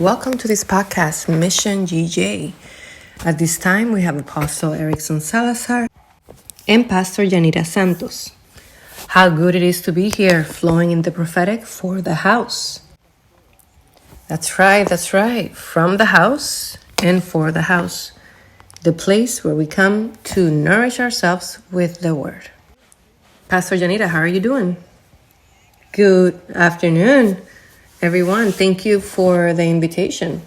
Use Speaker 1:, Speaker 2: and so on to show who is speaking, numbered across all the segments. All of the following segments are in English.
Speaker 1: Welcome to this podcast, Mission GJ. At this time, we have Apostle Erickson Salazar and Pastor Yanira Santos. How good it is to be here, flowing in the prophetic for the house. That's right. From the house and for the house. The place where we come to nourish ourselves with the word. Pastor Yanira, how are you doing? Good afternoon, everyone. Thank you for the invitation.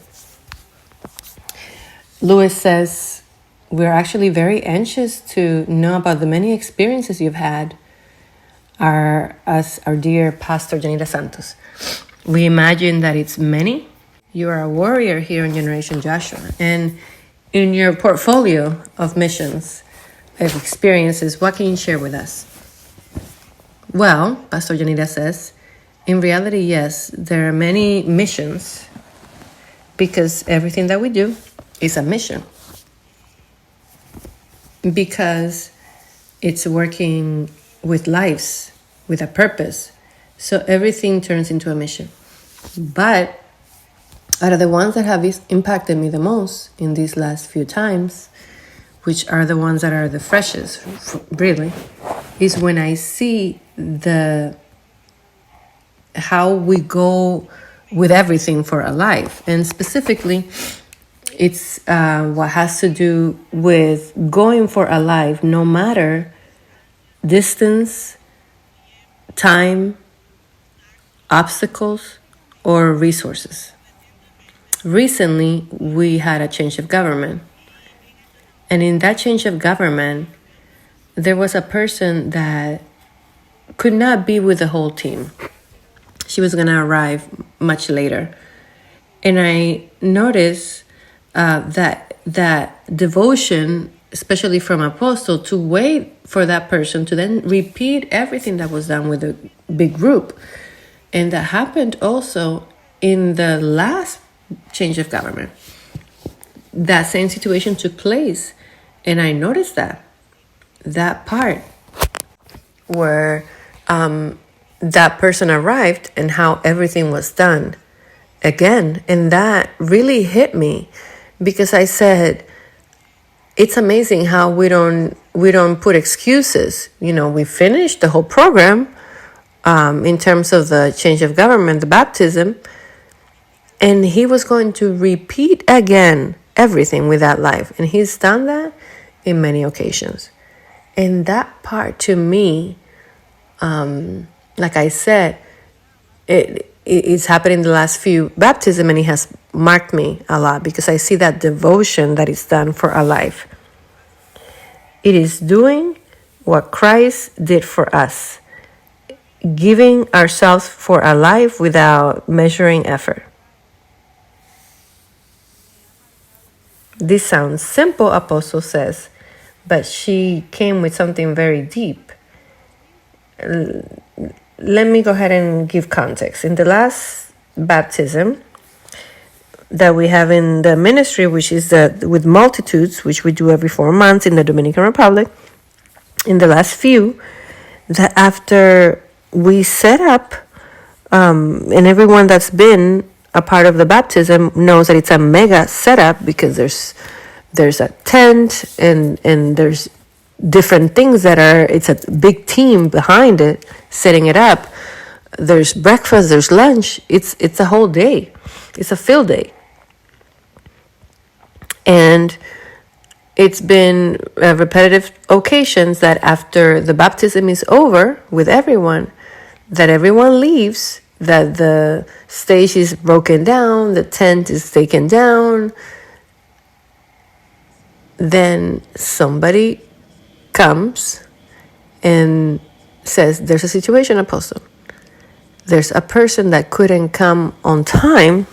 Speaker 1: Louis says, we're actually very anxious to know about the many experiences you've had as our dear Pastor Yanira Santos. We imagine that it's many. You are a warrior here in Generation Joshua. And in your portfolio of missions, of experiences, what can you share with us? Well, Pastor Yanira says, in reality, yes, there are many missions because everything that we do is a mission. Because it's working with lives, with a purpose. So everything turns into a mission. But out of the ones that have impacted me the most in these last few times, which are the ones that are the freshest, really, is when I see how we go with everything for a life. And specifically, it's what has to do with going for a life, no matter distance, time, obstacles, or resources. Recently, we had a change of government. And in that change of government, there was a person that could not be with the whole team. She was going to arrive much later. And I noticed that devotion, especially from Apostle, to wait for that person to then repeat everything that was done with the big group. And that happened also in the last change of government. That same situation took place. And I noticed that part where that person arrived and how everything was done again. And that really hit me because I said, it's amazing how we don't put excuses. You know, we finished the whole program in terms of the change of government, the baptism, and he was going to repeat again everything with that life. And he's done that in many occasions. And that part to me, like I said, it's happened in the last few baptisms, and it has marked me a lot because I see that devotion that is done for a life. It is doing what Christ did for us, giving ourselves for a life without measuring effort. This sounds simple, Apostle says, but she came with something very deep. Let me go ahead and give context. In the last baptism that we have in the ministry, which is with multitudes, which we do every 4 months in the Dominican Republic, in the last few, that after we set up, and everyone that's been a part of the baptism knows that it's a mega setup because there's a tent and there's different things it's a big team behind it, setting it up. There's breakfast, there's lunch. It's a whole day. It's a field day. And it's been repetitive occasions that after the baptism is over with everyone, that everyone leaves, that the stage is broken down, the tent is taken down. Then somebody comes and says, there's a situation, Apostle. There's a person that couldn't come on time,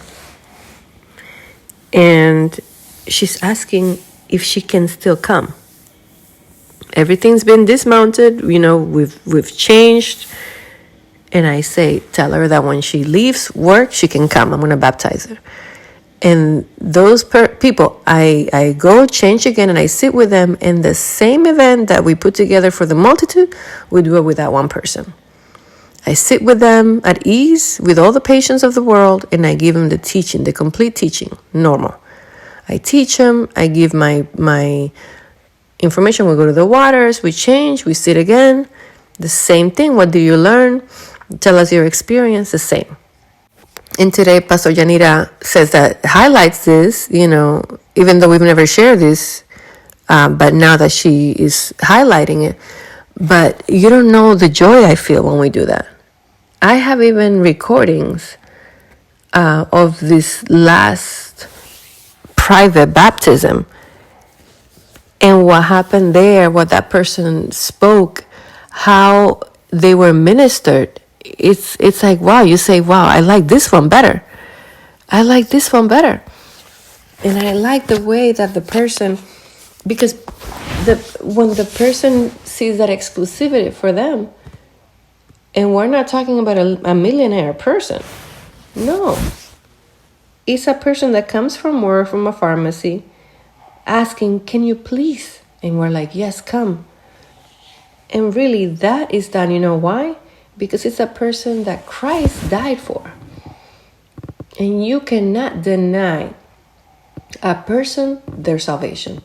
Speaker 1: and she's asking if she can still come. Everything's been dismounted, we've changed. And I say, tell her that when she leaves work, she can come. I'm going to baptize her. And those people, I go change again and I sit with them in the same event that we put together for the multitude, we do it with that one person. I sit with them at ease with all the patience of the world, and I give them the teaching, the complete teaching, normal. I teach them, I give my information. We go to the waters, we change, we sit again. The same thing. What do you learn? Tell us your experience, the same. And today, Pastor Yanira says that highlights this, even though we've never shared this, but now that she is highlighting it. But you don't know the joy I feel when we do that. I have even recordings of this last private baptism, and what happened there, what that person spoke, how they were ministered. It's like, wow, you say, wow, I like this one better. I like this one better. And I like the way that the person, because when the person sees that exclusivity for them, and we're not talking about a millionaire person. No. It's a person that comes from work, from a pharmacy, asking, can you please? And we're like, yes, come. And really, that is done. You know why? Because it's a person that Christ died for. And you cannot deny a person their salvation.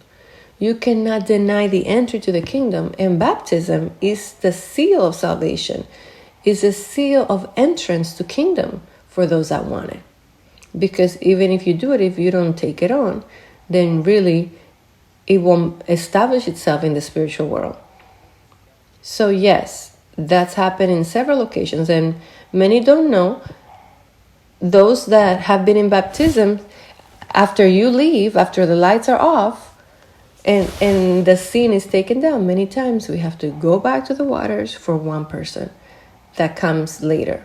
Speaker 1: You cannot deny the entry to the kingdom. And baptism is the seal of salvation. Is a seal of entrance to kingdom for those that want it. Because even if you do it, if you don't take it on, then really it won't establish itself in the spiritual world. So yes, that's happened in several occasions, and many don't know. Those that have been in baptism, after you leave, after the lights are off, and the scene is taken down, many times we have to go back to the waters for one person. That comes later,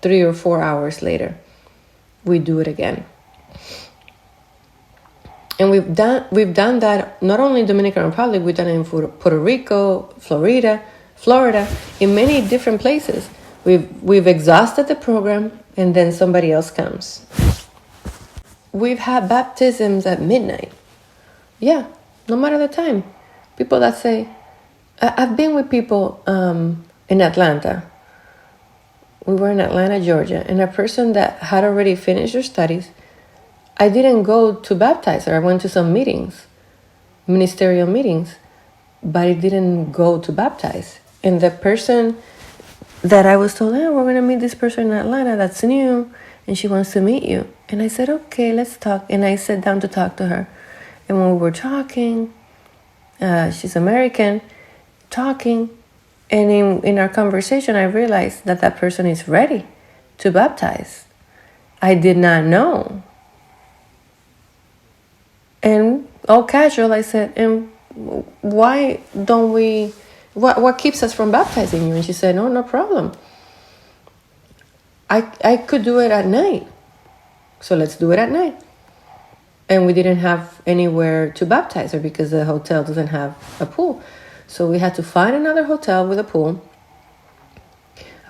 Speaker 1: 3 or 4 hours later, we do it again. And we've done that not only in Dominican Republic, we've done it in Puerto Rico, Florida, in many different places. We've exhausted the program, and then somebody else comes. We've had baptisms at midnight. Yeah, no matter the time. People that say, I've been with people in Atlanta. We were in Atlanta, Georgia, and a person that had already finished their studies, I didn't go to baptize her. I went to some meetings, ministerial meetings, but I didn't go to baptize. And the person that I was told, we're going to meet this person in Atlanta that's new, and she wants to meet you. And I said, okay, let's talk. And I sat down to talk to her. And when we were talking, she's American, talking, and in our conversation, I realized that that person is ready to baptize. I did not know. And all casual, I said, and why don't we, what keeps us from baptizing you? And she said, no problem. I could do it at night. So let's do it at night. And we didn't have anywhere to baptize her because the hotel doesn't have a pool. So we had to find another hotel with a pool,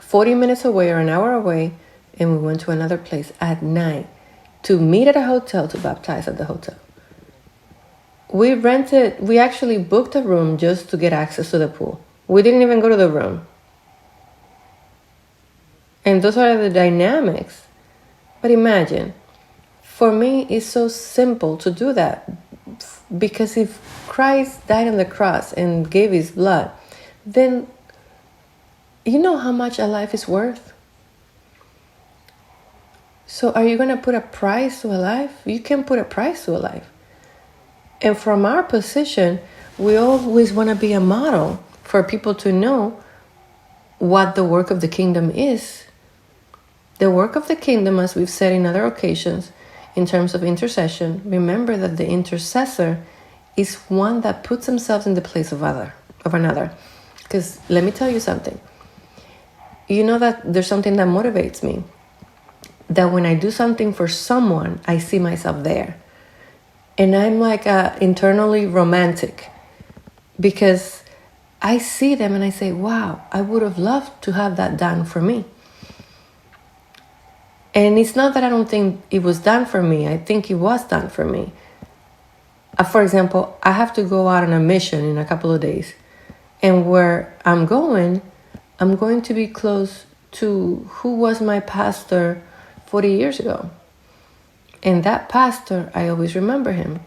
Speaker 1: 40 minutes away or an hour away, and we went to another place at night to meet at a hotel to baptize at the hotel. We actually booked a room just to get access to the pool. We didn't even go to the room. And those are the dynamics. But imagine, for me, it's so simple to do that. Because if Christ died on the cross and gave his blood, then you know how much a life is worth? So are you going to put a price to a life? You can't put a price to a life. And from our position, we always want to be a model for people to know what the work of the kingdom is. The work of the kingdom, as we've said in other occasions, in terms of intercession, remember that the intercessor is one that puts themselves in the place of another. Because let me tell you something. You know that there's something that motivates me. That when I do something for someone, I see myself there. And I'm like internally romantic. Because I see them and I say, wow, I would have loved to have that done for me. And it's not that I don't think it was done for me. I think it was done for me. For example, I have to go out on a mission in a couple of days. And where I'm going to be close to who was my pastor 40 years ago. And that pastor, I always remember him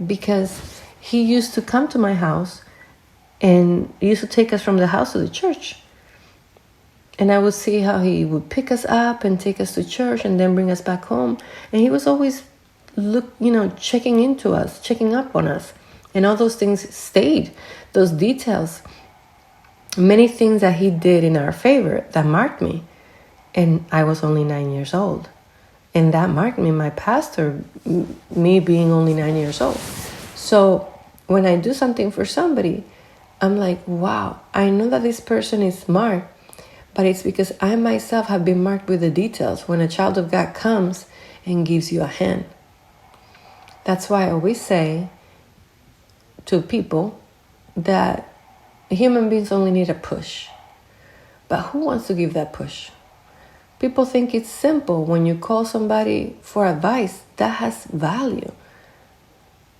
Speaker 1: because he used to come to my house and he used to take us from the house to the church. And I would see how he would pick us up and take us to church and then bring us back home. And he was always checking into us, checking up on us. And all those things stayed, those details. Many things that he did in our favor that marked me. And I was only 9 years old. And that marked me, my pastor, me being only 9 years old. So when I do something for somebody, I'm like, wow, I know that this person is marked, but it's because I myself have been marked with the details when a child of God comes and gives you a hand. That's why I always say to people that human beings only need a push. But who wants to give that push? People think it's simple. When you call somebody for advice, that has value.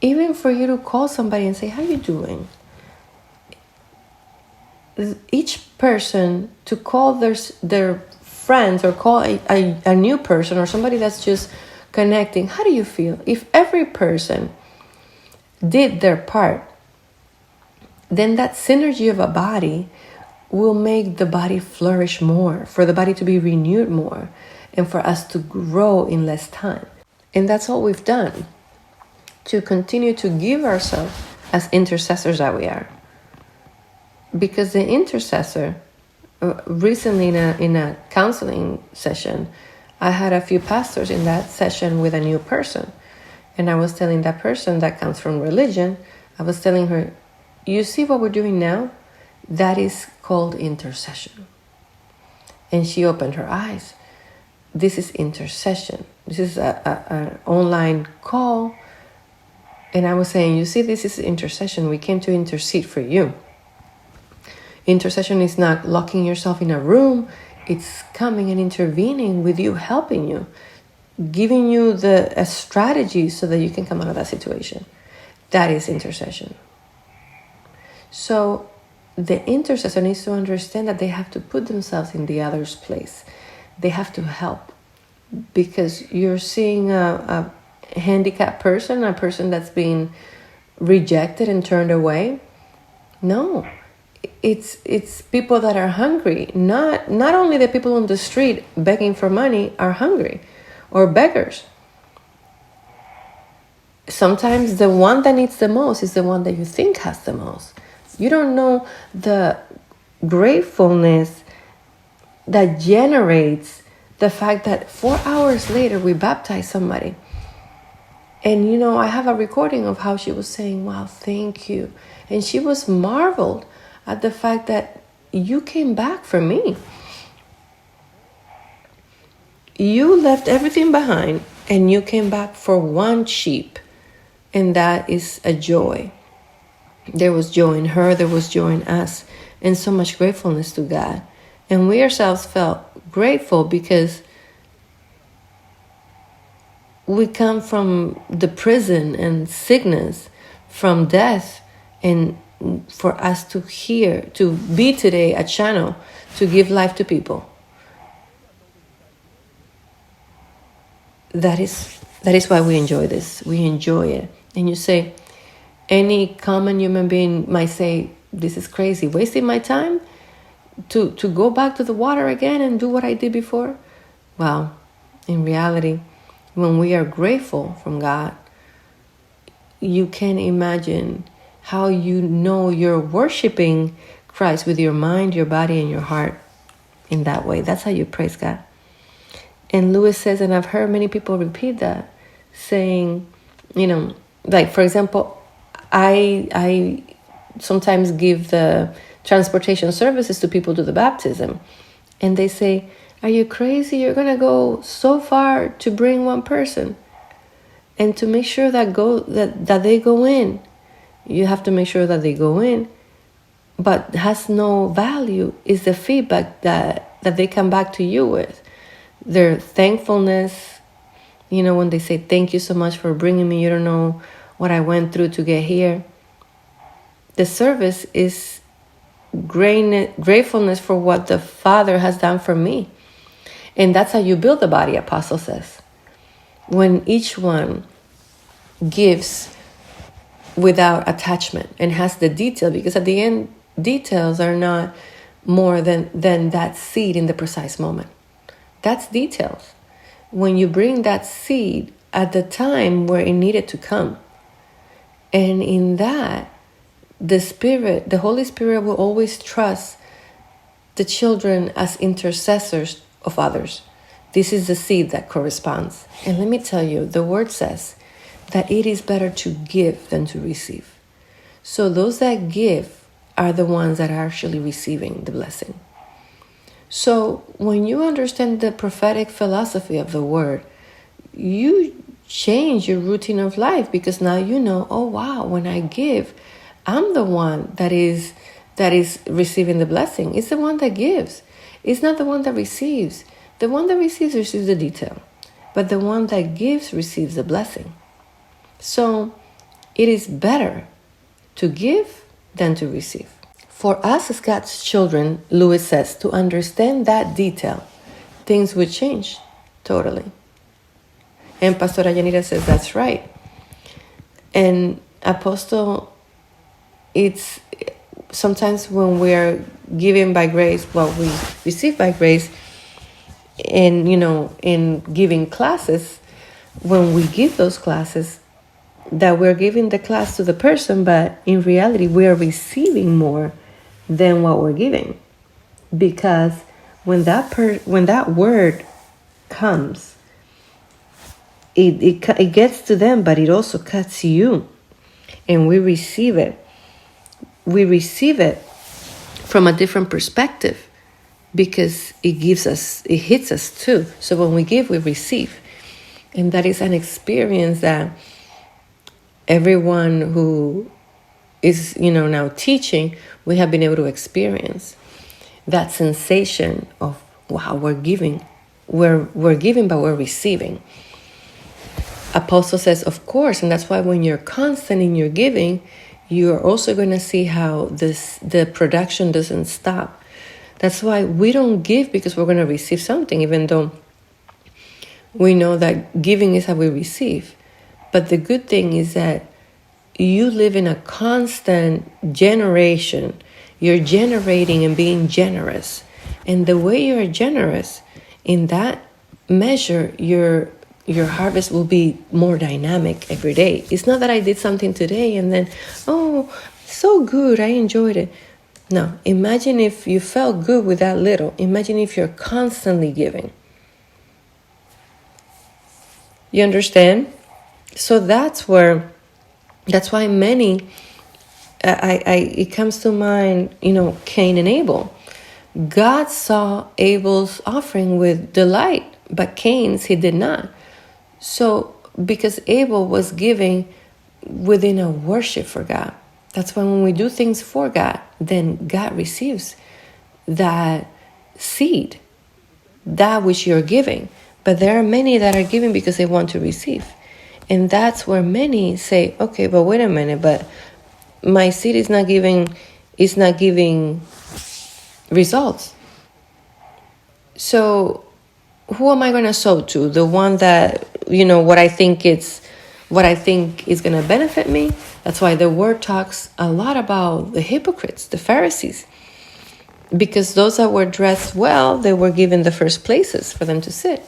Speaker 1: Even for you to call somebody and say, how you doing? Each person to call their friends or call a new person or somebody that's just connecting, how do you feel? If every person did their part, then that synergy of a body will make the body flourish more, for the body to be renewed more, and for us to grow in less time. And that's all we've done, to continue to give ourselves as intercessors that we are. Because the intercessor, recently in a counseling session, I had a few pastors in that session with a new person. And I was telling that person that comes from religion, I was telling her, you see what we're doing now? That is called intercession. And she opened her eyes. This is intercession. This is an online call. And I was saying, you see, this is intercession. We came to intercede for you. Intercession is not locking yourself in a room. It's coming and intervening with you, helping you, giving you a strategy so that you can come out of that situation. That is intercession. So the intercessor needs to understand that they have to put themselves in the other's place. They have to help, because you're seeing a handicapped person, a person that's being rejected and turned away. No, it's people that are hungry. Not only the people on the street begging for money are hungry or beggars. Sometimes the one that needs the most is the one that you think has the most. You don't know the gratefulness that generates the fact that 4 hours later we baptize somebody. And I have a recording of how she was saying, wow, thank you. And she was marveled at the fact that you came back for me. You left everything behind and you came back for one sheep. And that is a joy. There was joy in her, there was joy in us, and so much gratefulness to God. And we ourselves felt grateful because we come from the prison and sickness, from death, and for us to be today a channel to give life to people. That is why we enjoy this. We enjoy it. And you say, any common human being might say, this is crazy, wasting my time to go back to the water again and do what I did before. Well, in reality, when we are grateful from God, you can imagine how you're worshiping Christ with your mind, your body, and your heart in that way. That's how you praise God. And Lewis says, and I've heard many people repeat that, saying, like, for example, I sometimes give the transportation services to people to the baptism. And they say, are you crazy? You're going to go so far to bring one person. And to make sure that they go in, you have to make sure that they go in. But has no value is the feedback that they come back to you with. Their thankfulness, when they say, thank you so much for bringing me. You don't know what I went through to get here. The service is gratefulness for what the Father has done for me. And that's how you build the body, Apostle says. When each one gives without attachment and has the detail, because at the end, details are not more than that seed in the precise moment. That's details. When you bring that seed at the time where it needed to come, and in that, the Holy Spirit will always trust the children as intercessors of others. This is the seed that corresponds. And let me tell you, the word says that it is better to give than to receive. So those that give are the ones that are actually receiving the blessing. So when you understand the prophetic philosophy of the word, you change your routine of life, because now you know, oh wow, when I give, I'm the one that is receiving the blessing. It's the one that gives. It's not the one that receives. The one that receives the detail, but the one that gives receives the blessing. So it is better to give than to receive. For us as God's children, Lewis says, to understand that detail, things would change totally. And Pastora Yanira says that's right. And Apostle, it's sometimes when we're given by grace, what we receive by grace, and in giving classes, when we give those classes, that we're giving the class to the person, but in reality we are receiving more than what we're giving, because when that word comes, it gets to them, but it also cuts you, and we receive it. We receive it from a different perspective, because it hits us too. So when we give, we receive. And that is an experience that everyone who is, now teaching, we have been able to experience. That sensation of, wow, we're giving. We're giving, but we're receiving. Apostle says, of course, and that's why when you're constant in your giving, you're also going to see how the production doesn't stop. That's why we don't give because we're going to receive something, even though we know that giving is how we receive. But the good thing is that you live in a constant generation. You're generating and being generous. And the way you're generous, in that measure, your harvest will be more dynamic every day. It's not that I did something today and then, oh, so good, I enjoyed it. No, imagine if you felt good with that little. Imagine if you're constantly giving. You understand? So that's why many, it comes to mind, Cain and Abel. God saw Abel's offering with delight, but Cain's he did not. So because Abel was giving within a worship for God. That's why when we do things for God, then God receives that seed, that which you're giving. But there are many that are giving because they want to receive. And that's where many say, okay, but wait a minute, but my seed is not giving results. So who am I going to sow to? The one that, what I think is going to benefit me? That's why the word talks a lot about the hypocrites, the Pharisees. Because those that were dressed well, they were given the first places for them to sit.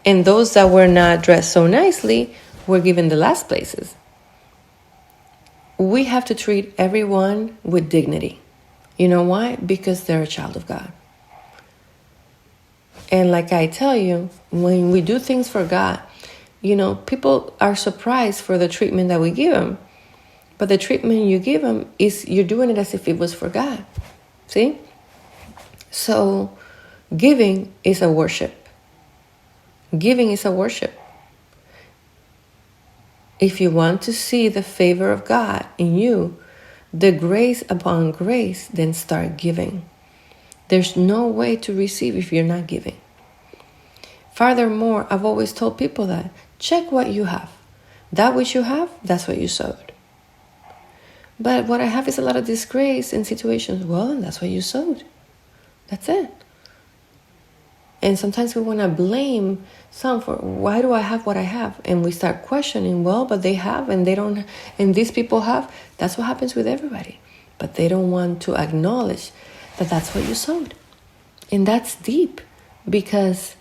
Speaker 1: And those that were not dressed so nicely were given the last places. We have to treat everyone with dignity. You know why? Because they're a child of God. And like I tell you, when we do things for God, people are surprised for the treatment that we give them. But the treatment you give them is you're doing it as if it was for God. See? So giving is a worship. Giving is a worship. If you want to see the favor of God in you, the grace upon grace, then start giving. There's no way to receive if you're not giving. Furthermore, I've always told people that check what you have. That which you have, that's what you sowed. But what I have is a lot of disgrace in situations. Well, that's what you sowed. That's it. And sometimes we want to blame some for, why do I have what I have? And we start questioning, well, but they have and they don't, and these people have. That's what happens with everybody. But they don't want to acknowledge that that's what you sowed. And that's deep, because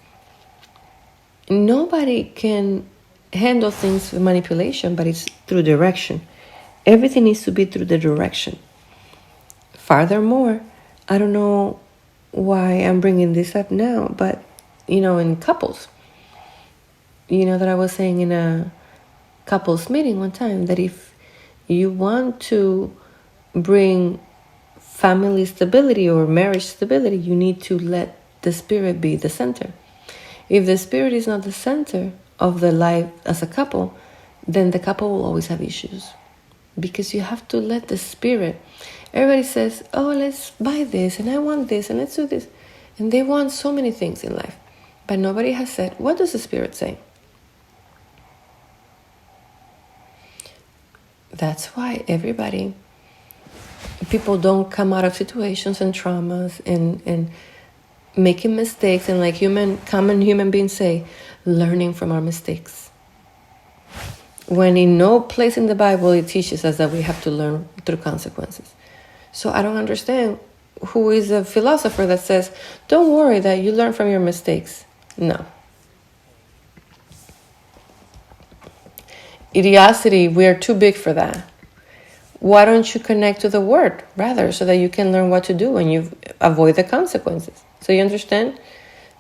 Speaker 1: nobody can handle things with manipulation, but it's through direction. Everything needs to be through the direction. Furthermore, I don't know why I'm bringing this up now, but in couples, that I was saying in a couples meeting one time, that if you want to bring family stability or marriage stability, you need to let the spirit be the center. If the spirit is not the center of the life as a couple, then the couple will always have issues, because you have to let the spirit. Everybody says, oh, let's buy this, and I want this, and let's do this. And they want so many things in life. But nobody has said, what does the Spirit say? That's why people don't come out of situations and traumas and making mistakes, and like common human beings say, learning from our mistakes. When in no place in the Bible it teaches us that we have to learn through consequences. So I don't understand who is a philosopher that says, don't worry that you learn from your mistakes. No. Idiocity, we are too big for that. Why don't you connect to the word rather, so that you can learn what to do and you avoid the consequences? So you understand?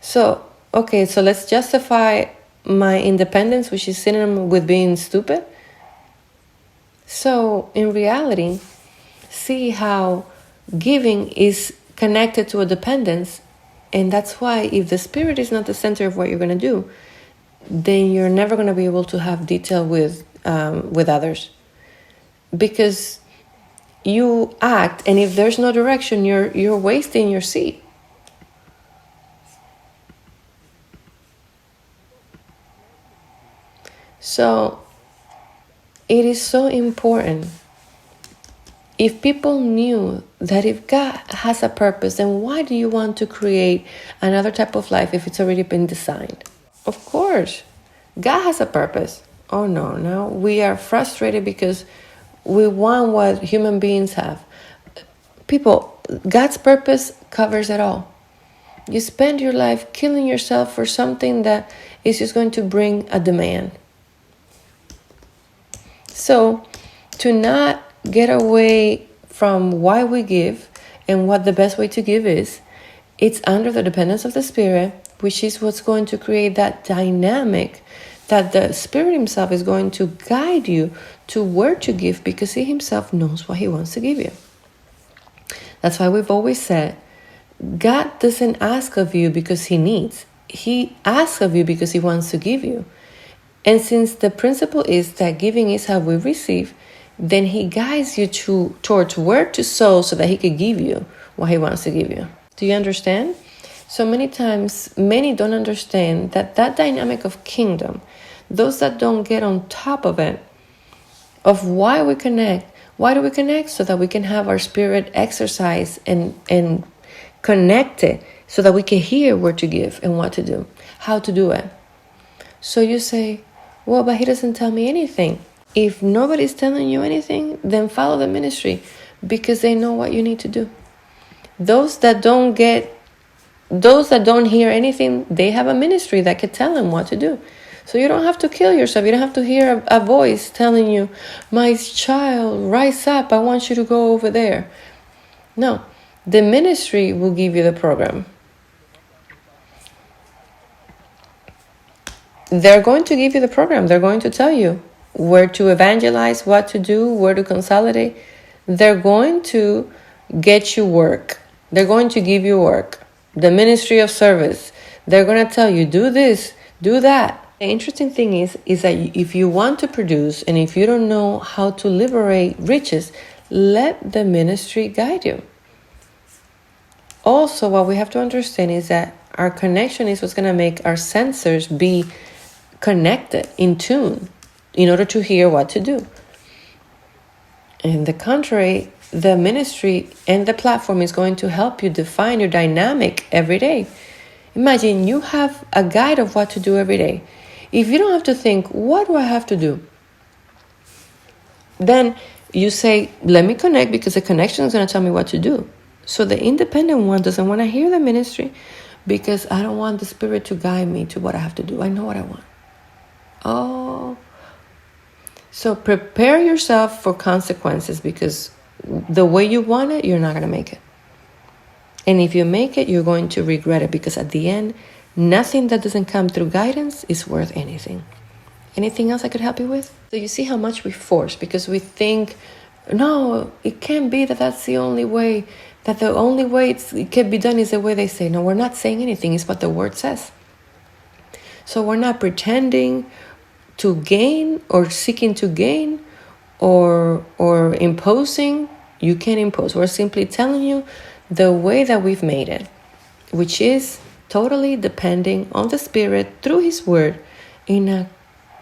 Speaker 1: So let's justify my independence, which is synonym with being stupid. So in reality, see how giving is connected to a dependence. And that's why if the spirit is not the center of what you're going to do, then you're never going to be able to have detail with others, because you act, and if there's no direction, you're wasting your seed. So it is so important. If people knew that if God has a purpose, then why do you want to create another type of life if it's already been designed? Of course, God has a purpose. Oh no, we are frustrated because we want what human beings have. People, God's purpose covers it all. You spend your life killing yourself for something that is just going to bring a demand. So, to not get away from why we give and what the best way to give is, it's under the dependence of the Spirit, which is what's going to create that dynamic that the Spirit Himself is going to guide you to where to give, because He Himself knows what He wants to give you. That's why we've always said, God doesn't ask of you because He needs. He asks of you because He wants to give you. And since the principle is that giving is how we receive, then He guides you towards where to sow so that He could give you what He wants to give you. Do you understand? So many times, many don't understand that dynamic of kingdom, those that don't get on top of it, of why we connect. Why do we connect? So that we can have our spirit exercise and connect it, so that we can hear where to give and what to do, how to do it. So you say, well, but He doesn't tell me anything. If nobody's telling you anything, then follow the ministry, because they know what you need to do. Those that don't hear anything, they have a ministry that can tell them what to do. So you don't have to kill yourself. You don't have to hear a voice telling you, my child, rise up, I want you to go over there. No, the ministry will give you the program. They're going to give you the program. They're going to tell you where to evangelize, what to do, where to consolidate. They're going to get you work. They're going to give you work. The ministry of service. They're going to tell you, do this, do that. The interesting thing is that if you want to produce, and if you don't know how to liberate riches, let the ministry guide you. Also, what we have to understand is that our connection is what's going to make our sensors be connected, in tune, in order to hear what to do. On the contrary, the ministry and the platform is going to help you define your dynamic every day. Imagine you have a guide of what to do every day. If you don't have to think, what do I have to do? Then you say, let me connect, because the connection is going to tell me what to do. So the independent one doesn't want to hear the ministry because I don't want the Spirit to guide me to what I have to do. I know what I want. Oh. So prepare yourself for consequences, because the way you want it, you're not going to make it. And if you make it, you're going to regret it, because at the end, nothing that doesn't come through guidance is worth anything. Anything else I could help you with? So you see how much we force, because we think, no, it can't be that that's the only way, that the only way it can be done is the way they say. No, we're not saying anything. It's what the word says. So we're not pretending to gain or seeking to gain or imposing. You can't impose. We're simply telling you the way that we've made it, which is totally depending on the Spirit through His Word in a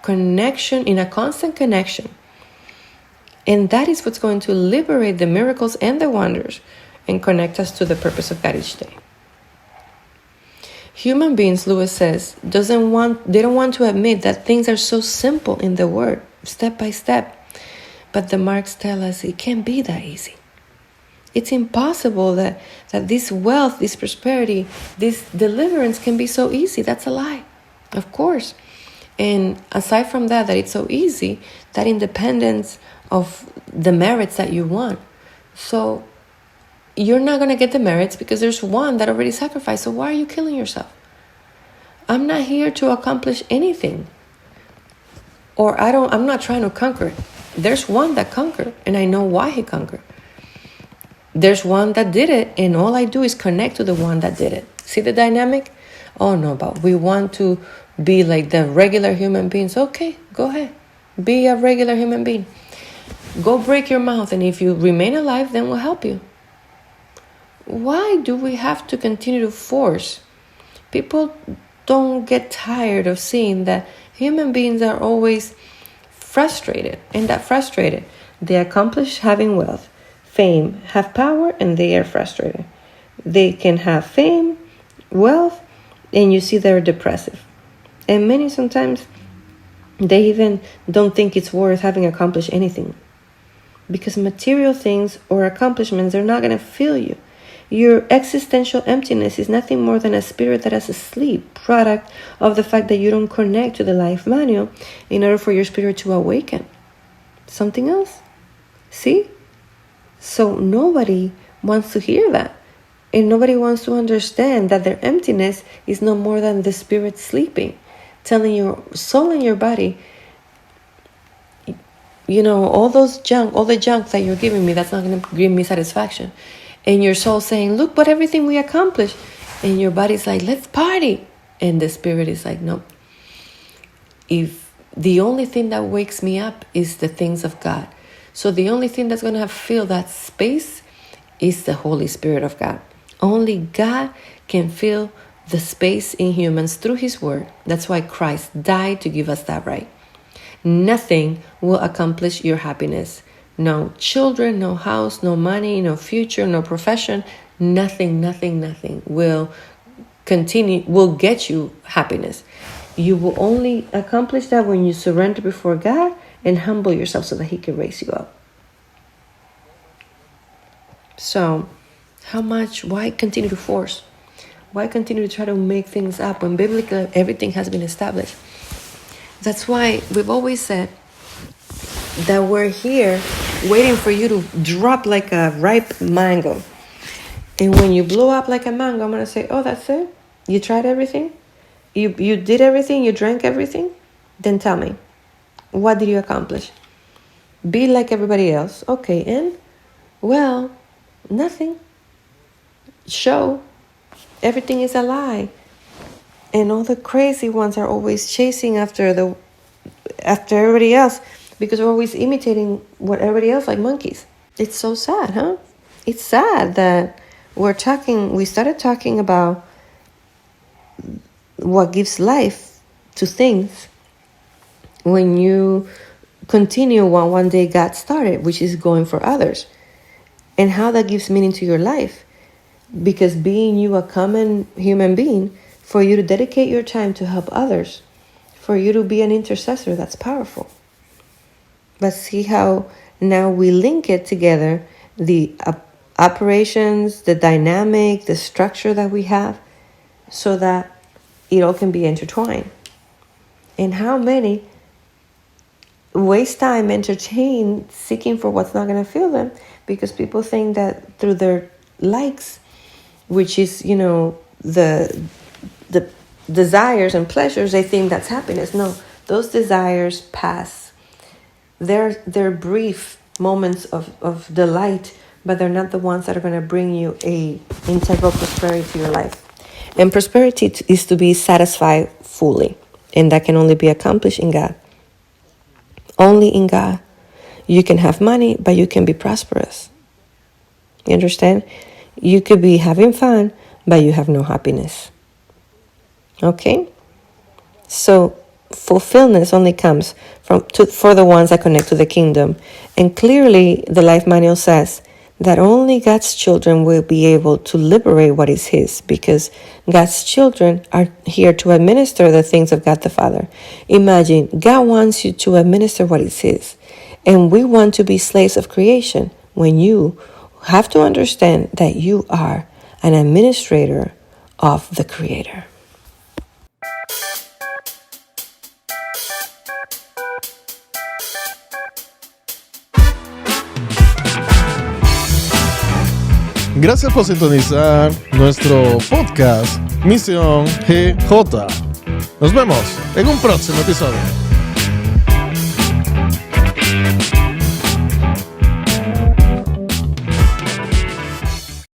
Speaker 1: connection, in a constant connection. And that is what's going to liberate the miracles and the wonders and connect us to the purpose of God each day. Human beings, Lewis says, they don't want to admit that things are so simple in the Word, step by step. But the marks tell us it can't be that easy. It's impossible that this wealth, this prosperity, this deliverance can be so easy. That's a lie, of course. And aside from that it's so easy, that independence of the merits that you want. So you're not going to get the merits because there's one that already sacrificed. So why are you killing yourself? I'm not here to accomplish anything. Or I'm not trying to conquer it. There's one that conquered, and I know why he conquered. There's one that did it, and all I do is connect to the one that did it. See the dynamic? Oh no, but we want to be like the regular human beings. Okay, go ahead. Be a regular human being. Go break your mouth, and if you remain alive, then we'll help you. Why do we have to continue to force? People don't get tired of seeing that human beings are always frustrated, and that frustrated, they accomplish having wealth, fame, have power, and they are frustrated. They can have fame, wealth, and you see they're depressive. And many sometimes, they even don't think it's worth having accomplished anything. Because material things or accomplishments are not going to fill you. Your existential emptiness is nothing more than a spirit that is asleep, product of the fact that you don't connect to the life manual in order for your spirit to awaken. Something else? See? So nobody wants to hear that. And nobody wants to understand that their emptiness is no more than the spirit sleeping, telling your soul and your body, all the junk that you're giving me, that's not going to give me satisfaction. And your soul saying, look, but everything we accomplished. And your body's like, let's party. And the spirit is like, no. If the only thing that wakes me up is the things of God. So the only thing that's going to fill that space is the Holy Spirit of God. Only God can fill the space in humans through His Word. That's why Christ died to give us that right. Nothing will accomplish your happiness. No children, no house, no money, no future, no profession. Nothing will get you happiness. You will only accomplish that when you surrender before God and humble yourself so that He can raise you up. So, why continue to force? Why continue to try to make things up when biblically everything has been established? That's why we've always said that we're here waiting for you to drop like a ripe mango. And when you blow up like a mango, I'm going to say, oh, that's it? You tried everything? You did everything? You drank everything? Then tell me, what did you accomplish? Be like everybody else. Okay, and? Well, nothing. Show. Everything is a lie. And all the crazy ones are always chasing after everybody else, because we're always imitating what everybody else, like monkeys. It's so sad, huh? It's sad that we started talking about what gives life to things when you continue what one day God started, which is going for others. And how that gives meaning to your life. Because being you a common human being, for you to dedicate your time to help others, for you to be an intercessor, that's powerful. But see how now we link it together, the operations, the dynamic, the structure that we have, so that it all can be intertwined. And how many waste time, entertain, seeking for what's not going to fill them, because people think that through their likes, which is, the desires and pleasures, they think that's happiness. No, those desires pass. They're brief moments of delight, but they're not the ones that are going to bring you a integral prosperity to your life. And prosperity is to be satisfied fully, and that can only be accomplished in God. Only in God. You can have money, but you can be prosperous. You understand? You could be having fun, but you have no happiness. Okay? So fulfillment only comes for the ones that connect to the kingdom. And clearly, the Life Manual says that only God's children will be able to liberate what is His, because God's children are here to administer the things of God the Father. Imagine, God wants you to administer what is His. And we want to be slaves of creation, when you have to understand that you are an administrator of the Creator.
Speaker 2: Gracias por sintonizar nuestro podcast Misión GJ. Nos vemos en un próximo episodio.